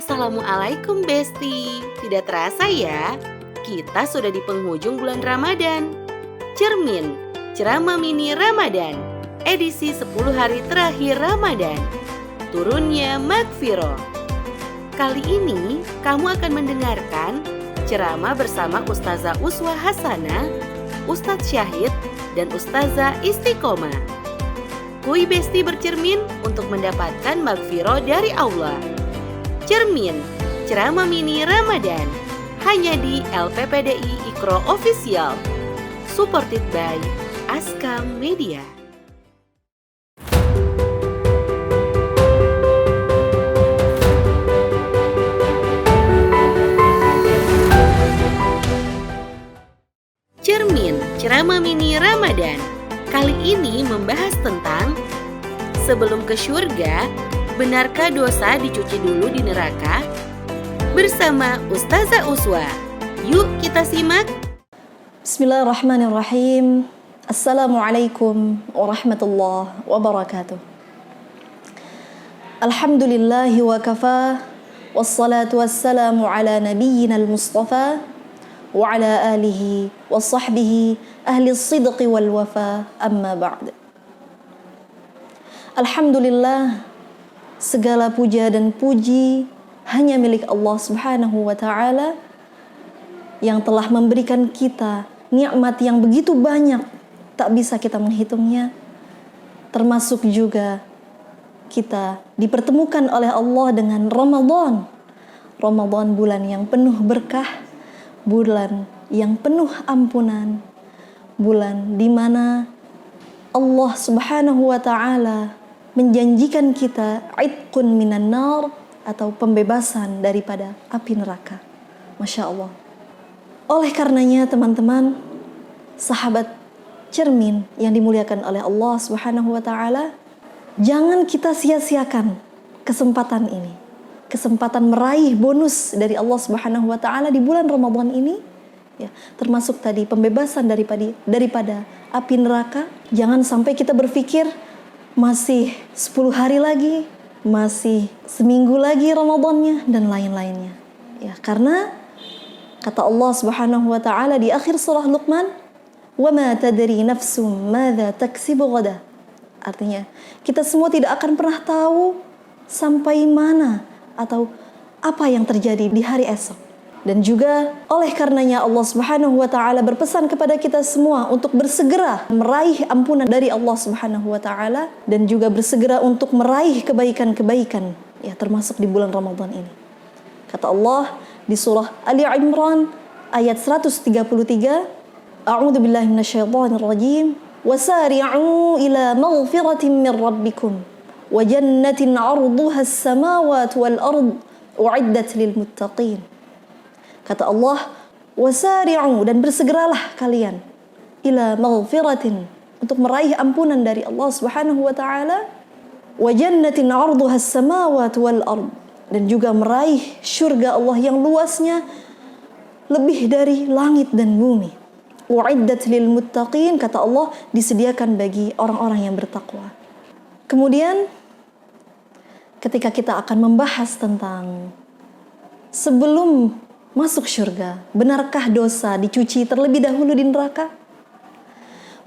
Assalamualaikum Besti. Tidak terasa ya, kita sudah di penghujung bulan Ramadan. Cermin, ceramah mini Ramadan, edisi 10 hari terakhir Ramadan. Turunnya Magfiro. Kali ini kamu akan mendengarkan ceramah bersama Ustazah Uswah Hasanah, Ustadz Syahid, dan Ustazah Istiqomah. Kui Besti bercermin untuk mendapatkan Magfiro dari Allah. Cermin, ceramah mini Ramadan, hanya di LPPDI Iqro Official, supported by Askam Media. Cermin, ceramah mini Ramadan, kali ini membahas tentang sebelum ke surga, benarkah dosa dicuci dulu di neraka? Bersama Ustazah Uswah. Yuk kita simak. Bismillahirrahmanirrahim. Assalamualaikum warahmatullahi wabarakatuh. Alhamdulillahi wa kafa, wassalatu wassalamu ala nabiyyina al-mustafa wa ala alihi wa sahbihi ahli sidqi wal wafa, amma ba'd. Alhamdulillah, segala puja dan puji hanya milik Allah Subhanahu wa ta'ala yang telah memberikan kita nikmat yang begitu banyak, tak bisa kita menghitungnya. Termasuk juga kita dipertemukan oleh Allah dengan Ramadan. Ramadan, bulan yang penuh berkah, bulan yang penuh ampunan, bulan di mana Allah Subhanahu wa ta'ala menjanjikan kita itqun minan nar, atau pembebasan daripada api neraka. Masya Allah. Oleh karenanya teman-teman, sahabat cermin yang dimuliakan oleh Allah Subhanahu wa ta'ala, jangan kita sia-siakan kesempatan ini. Kesempatan meraih bonus dari Allah Subhanahu wa ta'ala di bulan Ramadan ini, ya, termasuk tadi pembebasan daripada api neraka. Jangan sampai kita berpikir masih 10 hari lagi, masih seminggu lagi Ramadannya, dan lain-lainnya. Ya, karena kata Allah Subhanahu wa ta'ala di akhir surah Luqman, "Wa ma tadri nafsum madza taksibu ghada." Artinya, kita semua tidak akan pernah tahu sampai mana atau apa yang terjadi di hari esok. Dan juga oleh karenanya Allah Subhanahu wa ta'ala berpesan kepada kita semua untuk bersegera meraih ampunan dari Allah Subhanahu wa ta'ala, dan juga bersegera untuk meraih kebaikan-kebaikan, ya, termasuk di bulan Ramadan ini. Kata Allah di surah Ali Imran ayat 133, A'udzu billahi minasyaitonir rajim, "Wasari'u ila maghfiratin min rabbikum wa jannatin 'arduha as-samawati wal ard u'iddat lil muttaqin." Kata Allah, wasari'u, dan bersegeralah kalian ila maghfiratin, untuk meraih ampunan dari Allah Subhanahu wa ta'ala, wa jannatin 'arduha as-samawati wal ard, dan juga meraih syurga Allah yang luasnya lebih dari langit dan bumi. U'iddat lil muttaqin, kata Allah, disediakan bagi orang-orang yang bertakwa. Kemudian ketika kita akan membahas tentang sebelum masuk surga, benarkah dosa dicuci terlebih dahulu di neraka?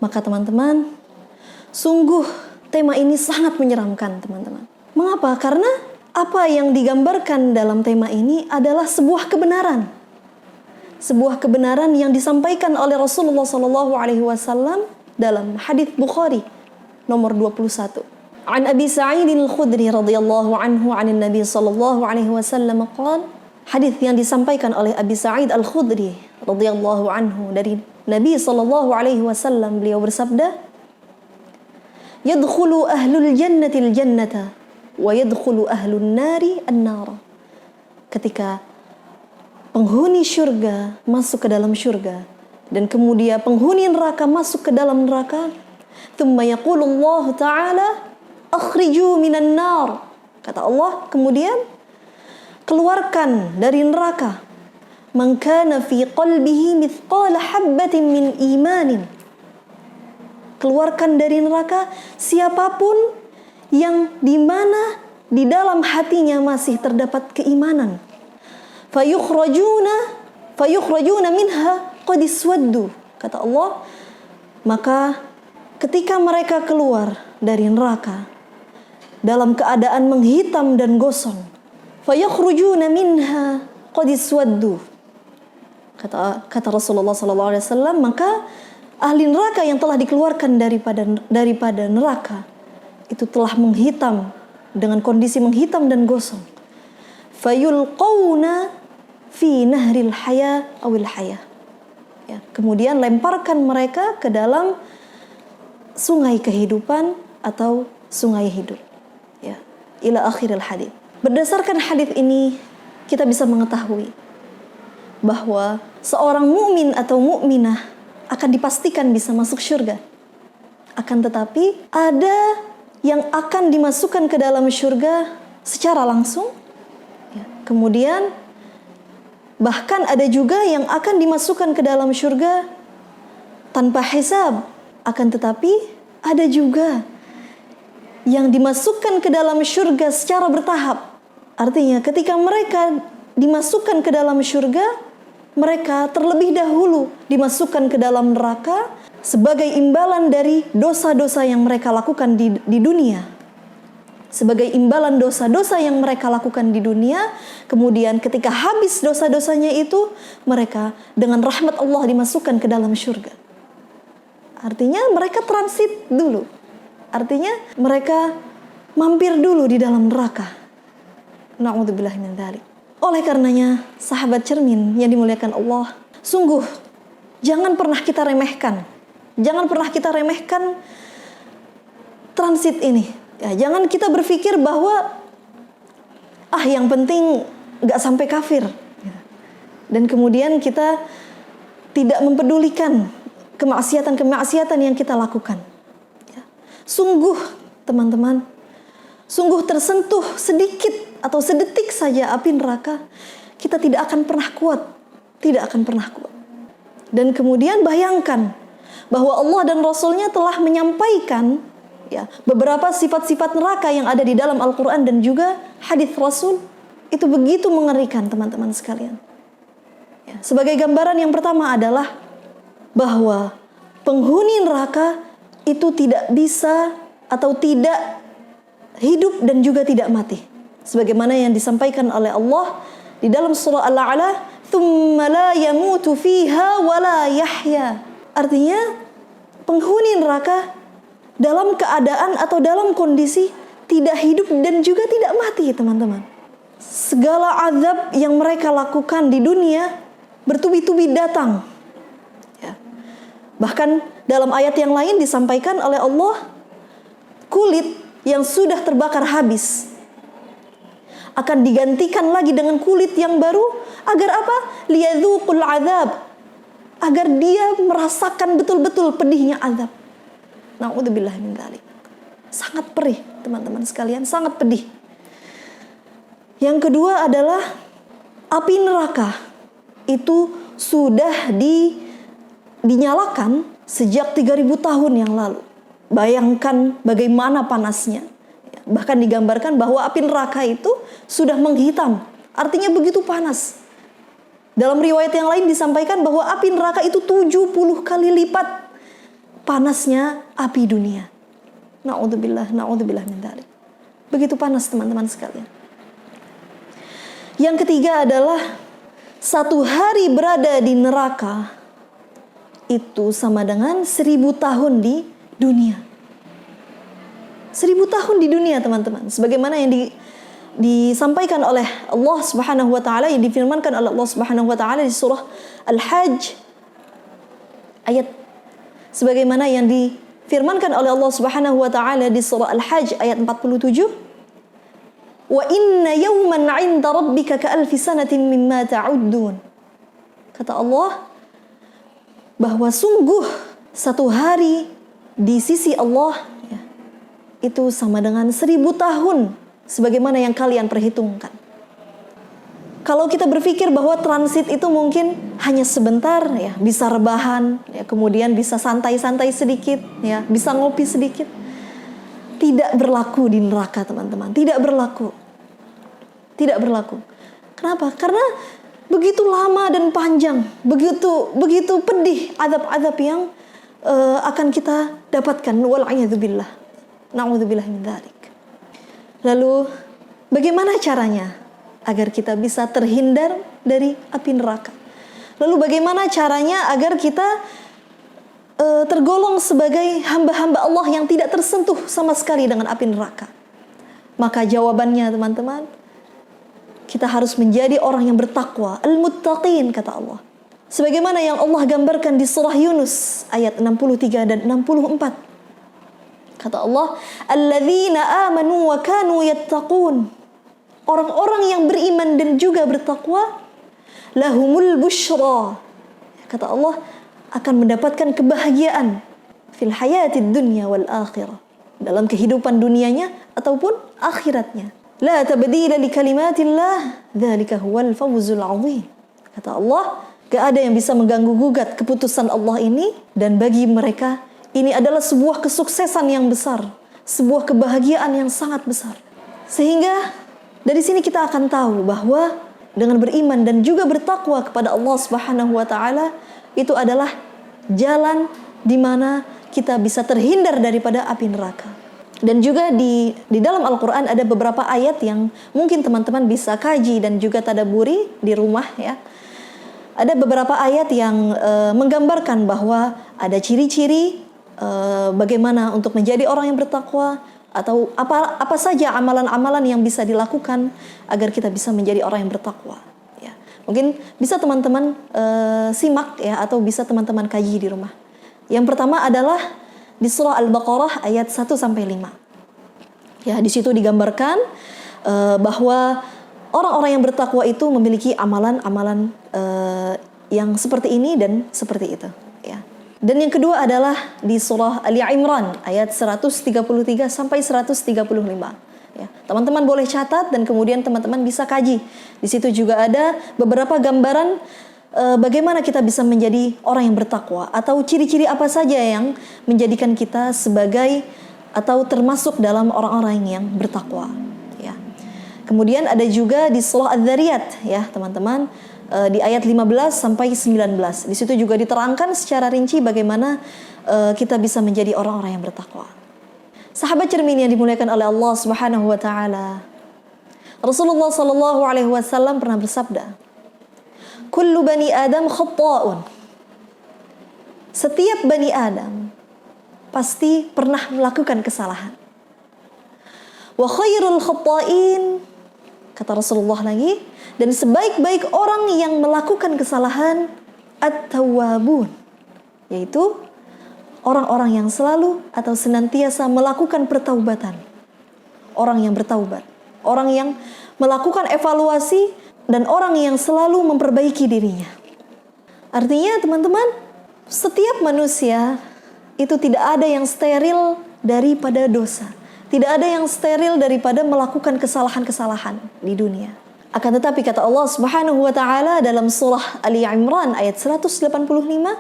Maka teman-teman, sungguh tema ini sangat menyeramkan teman-teman. Mengapa? Karena apa yang digambarkan dalam tema ini adalah sebuah kebenaran. Sebuah kebenaran yang disampaikan oleh Rasulullah SAW dalam hadits Bukhari nomor 21. An Abi Sa'id al-Khudri radhiyallahu anhu 'anil Nabi sallallahu alaihi wasallam qala, hadis yang disampaikan oleh Abi Sa'id Al-Khudri radhiyallahu anhu dari Nabi sallallahu alaihi wasallam, beliau bersabda, "Yadkhulu ahlul jannati al-jannata wa yadkhulu ahlun nari an-nar." Ketika penghuni syurga masuk ke dalam syurga, dan kemudian penghuni neraka masuk ke dalam neraka, thumma yaqulu Allah Ta'ala, "Akhriju minan nar." Kata Allah, kemudian keluarkan dari neraka man kana fi qalbihi mithqala habbatin min imanin. Keluarkan dari neraka siapapun yang di mana di dalam hatinya masih terdapat keimanan. Fayukhrajuna minha qad iswaddu. Kata Allah, maka ketika mereka keluar dari neraka dalam keadaan menghitam dan gosong, fayukhrajuna minha qad iswaddu. Kata Rasulullah SAW, maka ahli neraka yang telah dikeluarkan daripada neraka itu telah menghitam, dengan kondisi menghitam dan gosong. Fayulqawna fi nahril haya awil haya. Ya, kemudian lemparkan mereka ke dalam sungai kehidupan atau sungai hidup. Ya, ila akhiril hadits. Berdasarkan hadits ini kita bisa mengetahui bahwa seorang mukmin atau mukminah akan dipastikan bisa masuk syurga. Akan tetapi ada yang akan dimasukkan ke dalam syurga secara langsung. Ya, kemudian bahkan ada juga yang akan dimasukkan ke dalam syurga tanpa hisab. Akan tetapi ada juga yang dimasukkan ke dalam syurga secara bertahap. Artinya ketika mereka dimasukkan ke dalam syurga, mereka terlebih dahulu dimasukkan ke dalam neraka sebagai imbalan dari dosa-dosa yang mereka lakukan di dunia. Sebagai imbalan dosa-dosa yang mereka lakukan di dunia, kemudian ketika habis dosa-dosanya itu, mereka dengan rahmat Allah dimasukkan ke dalam syurga. Artinya mereka transit dulu. Artinya mereka mampir dulu di dalam neraka. Na'udzubillah min dzalik. Oleh karenanya, sahabat cermin yang dimuliakan Allah, sungguh jangan pernah kita remehkan. Jangan pernah kita remehkan transit ini. Ya, jangan kita berpikir bahwa yang penting gak sampai kafir. Dan kemudian kita tidak mempedulikan kemaksiatan-kemaksiatan yang kita lakukan. Ya. Sungguh teman-teman, sungguh tersentuh sedikit atau sedetik saja api neraka, kita tidak akan pernah kuat. Tidak akan pernah kuat. Dan kemudian bayangkan bahwa Allah dan Rasulnya telah menyampaikan ya, beberapa sifat-sifat neraka yang ada di dalam Al-Quran dan juga hadis Rasul. Itu begitu mengerikan teman-teman sekalian. Ya, sebagai gambaran yang pertama adalah bahwa penghuni neraka itu tidak bisa atau tidak hidup dan juga tidak mati. Sebagaimana yang disampaikan oleh Allah di dalam surah Al-A'la, "Tsumma la yamutu fiha wa la yahya." Artinya penghuni neraka dalam keadaan atau dalam kondisi tidak hidup dan juga tidak mati, teman-teman. Segala azab yang mereka lakukan di dunia bertubi-tubi datang. Ya. Bahkan dalam ayat yang lain disampaikan oleh Allah, kulit yang sudah terbakar habis akan digantikan lagi dengan kulit yang baru. Agar apa? Liyadzuqul azab. Agar dia merasakan betul-betul pedihnya azab. Na'udzubillah min dzalik. Sangat perih, teman-teman sekalian, sangat pedih. Yang kedua adalah api neraka itu sudah dinyalakan sejak 3000 tahun yang lalu. Bayangkan bagaimana panasnya. Bahkan digambarkan bahwa api neraka itu sudah menghitam. Artinya begitu panas. Dalam riwayat yang lain disampaikan bahwa api neraka itu 70 kali lipat panasnya api dunia. Na'udzubillah min dzalik. Begitu panas, teman-teman sekalian. Yang ketiga adalah 1 hari berada di neraka itu sama dengan 1000 tahun di dunia. 1000 tahun di dunia, teman-teman. Sebagaimana yang disampaikan oleh Allah Subhanahu wa taala, yang difirmankan oleh Allah Subhanahu wa taala di surah Al-Hajj ayat sebagaimana yang difirmankan oleh Allah Subhanahu wa taala di surah Al-Hajj ayat 47, "Wa inna yawman 'inda rabbika ka'alfi sanatin mimma ta'uddun." Kata Allah bahwa sungguh 1 hari di sisi Allah ya, itu sama dengan 1000 tahun sebagaimana yang kalian perhitungkan. Kalau kita berpikir bahwa transit itu mungkin hanya sebentar ya, bisa rebahan ya, kemudian bisa santai-santai sedikit ya, bisa ngopi sedikit. tidak berlaku di neraka, teman-teman. Tidak berlaku. Tidak berlaku. Kenapa? Karena begitu lama dan panjang, begitu pedih azab-azab yang akan kita dapatkan. Wal'iyadzubillah. Na'udzubillah min dzalik. Lalu bagaimana caranya agar kita bisa terhindar dari api neraka? Lalu bagaimana caranya agar kita tergolong sebagai hamba-hamba Allah yang tidak tersentuh sama sekali dengan api neraka? Maka jawabannya, teman-teman, kita harus menjadi orang yang bertakwa, al-muttaqin, kata Allah. Sebagaimana yang Allah gambarkan di surah Yunus ayat 63 dan 64. Kata Allah, alladzina amanu wa kanu yattaqun. Orang-orang yang beriman dan juga bertakwa, lahumul busyra. Kata Allah, akan mendapatkan kebahagiaan fil hayatid dunya wal akhirah, dalam kehidupan dunianya ataupun akhiratnya. La tabdila li kalimatillah, dzalika huwal fawzul azim. Kata Allah, gak ada yang bisa mengganggu gugat keputusan Allah ini, dan bagi mereka ini adalah sebuah kesuksesan yang besar, sebuah kebahagiaan yang sangat besar. Sehingga dari sini kita akan tahu bahwa dengan beriman dan juga bertakwa kepada Allah Subhanahu wa taala, itu adalah jalan di mana kita bisa terhindar daripada api neraka. Dan juga di dalam Al-Quran ada beberapa ayat yang mungkin teman-teman bisa kaji dan juga tadabburi di rumah ya. Ada beberapa ayat yang menggambarkan bahwa ada ciri-ciri bagaimana untuk menjadi orang yang bertakwa, atau apa saja amalan-amalan yang bisa dilakukan agar kita bisa menjadi orang yang bertakwa. Ya. Mungkin bisa teman-teman simak ya, atau bisa teman-teman kaji di rumah. Yang pertama adalah di surah Al-Baqarah ayat 1 sampai 5. Ya, di situ digambarkan bahwa orang-orang yang bertakwa itu memiliki amalan-amalan yang seperti ini dan seperti itu, ya. Dan yang kedua adalah di surah Ali Imran ayat 133 sampai 135. Ya, teman-teman boleh catat dan kemudian teman-teman bisa kaji. Di situ juga ada beberapa gambaran bagaimana kita bisa menjadi orang yang bertakwa, atau ciri-ciri apa saja yang menjadikan kita sebagai atau termasuk dalam orang-orang yang bertakwa. Ya. Kemudian ada juga di surah Adz-Dzariyat ya, teman-teman, di ayat 15 sampai 19. Di situ juga diterangkan secara rinci bagaimana kita bisa menjadi orang-orang yang bertakwa. Sahabat cermin yang dimuliakan oleh Allah Subhanahu wa taala, Rasulullah sallallahu alaihi wasallam pernah bersabda, "Kullu bani Adam khata'un." Setiap bani Adam pasti pernah melakukan kesalahan. Wa khairul khata'in, kata Rasulullah lagi, dan sebaik-baik orang yang melakukan kesalahan at-tawwabun, yaitu orang-orang yang selalu atau senantiasa melakukan pertaubatan. Orang yang bertaubat, orang yang melakukan evaluasi, dan orang yang selalu memperbaiki dirinya. Artinya teman-teman, setiap manusia itu tidak ada yang steril daripada dosa. Tidak ada yang steril daripada melakukan kesalahan-kesalahan di dunia. Akan tetapi kata Allah Subhanahu wa taala dalam surah Ali Imran ayat 185,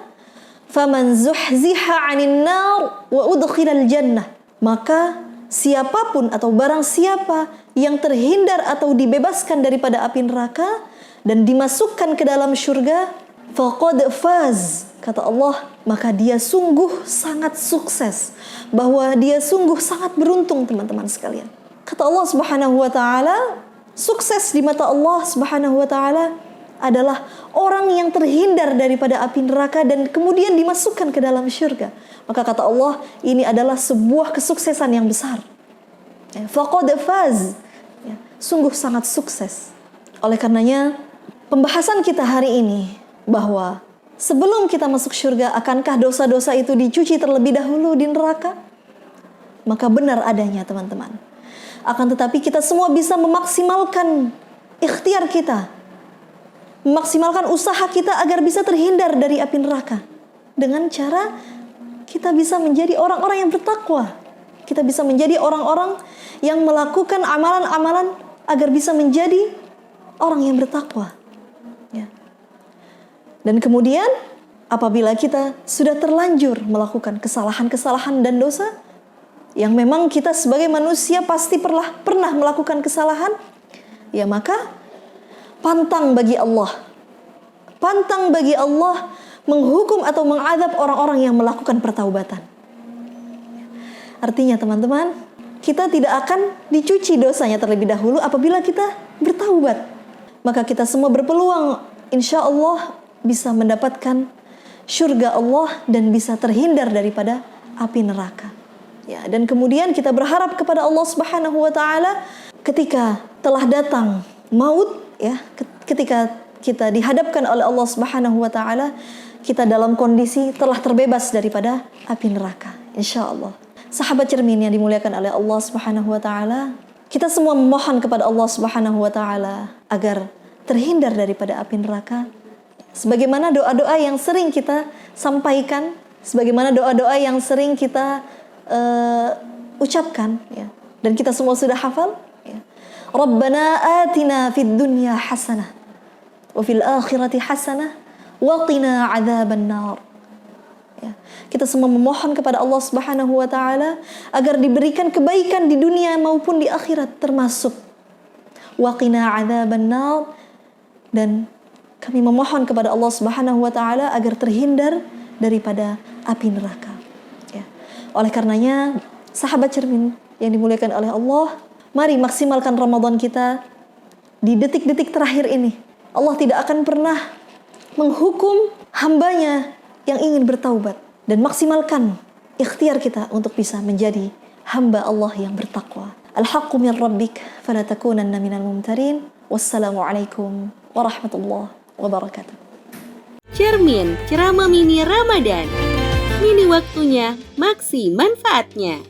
"Faman zuhziha 'anil nar wa udkhilal jannah." Maka siapapun atau barang siapa yang terhindar atau dibebaskan daripada api neraka dan dimasukkan ke dalam syurga, faqad faz, kata Allah, maka dia sungguh sangat sukses, bahwa dia sungguh sangat beruntung, teman-teman sekalian. Kata Allah Subhanahu wa taala, sukses di mata Allah Subhanahu wa taala adalah orang yang terhindar daripada api neraka dan kemudian dimasukkan ke dalam syurga. Maka kata Allah, ini adalah sebuah kesuksesan yang besar. Faqad faz, ya, sungguh sangat sukses. Oleh karenanya, pembahasan kita hari ini bahwa sebelum kita masuk syurga, akankah dosa-dosa itu dicuci terlebih dahulu di neraka? Maka benar adanya, teman-teman. Akan tetapi kita semua bisa memaksimalkan ikhtiar kita, memaksimalkan usaha kita agar bisa terhindar dari api neraka dengan cara kita bisa menjadi orang-orang yang bertakwa. Kita bisa menjadi orang-orang yang melakukan amalan-amalan agar bisa menjadi orang yang bertakwa. Ya. Dan kemudian apabila kita sudah terlanjur melakukan kesalahan-kesalahan dan dosa, yang memang kita sebagai manusia pasti pernah melakukan kesalahan, ya maka pantang bagi Allah menghukum atau mengadab orang-orang yang melakukan pertaubatan. Artinya teman-teman, kita tidak akan dicuci dosanya terlebih dahulu apabila kita bertaubat. Maka kita semua berpeluang insya Allah bisa mendapatkan syurga Allah dan bisa terhindar daripada api neraka. Ya, dan kemudian kita berharap kepada Allah Subhanahu wa taala ketika telah datang maut, ya, ketika kita dihadapkan oleh Allah Subhanahu wa taala, kita dalam kondisi telah terbebas daripada api neraka, insya Allah. Sahabat cermin yang dimuliakan oleh Allah Subhanahu wa taala, kita semua memohon kepada Allah Subhanahu wa taala agar terhindar daripada api neraka. Sebagaimana doa-doa yang sering kita sampaikan, sebagaimana doa-doa yang sering kita ucapkan, ya, dan kita semua sudah hafal, ya. Rabbana atina fid dunya hasanah wa fil akhirati hasanah wa qina adzaban nar. Ya. Kita semua memohon kepada Allah Subhanahu wa taala agar diberikan kebaikan di dunia maupun di akhirat, termasuk wa qina adzaban nar, dan kami memohon kepada Allah Subhanahu wa taala agar terhindar daripada api neraka. Ya. Oleh karenanya, sahabat cermin yang dimuliakan oleh Allah, mari maksimalkan Ramadan kita di detik-detik terakhir ini. Allah tidak akan pernah menghukum hambanya yang ingin bertaubat, dan maksimalkan ikhtiar kita untuk bisa menjadi hamba Allah yang bertakwa. Al-haqqu min rabbik fala takunanna minal mumtarin. Wassalamualaikum warahmatullahi wabarakatuh. Cermin, ceramah mini Ramadan. Mini waktunya, maksi manfaatnya.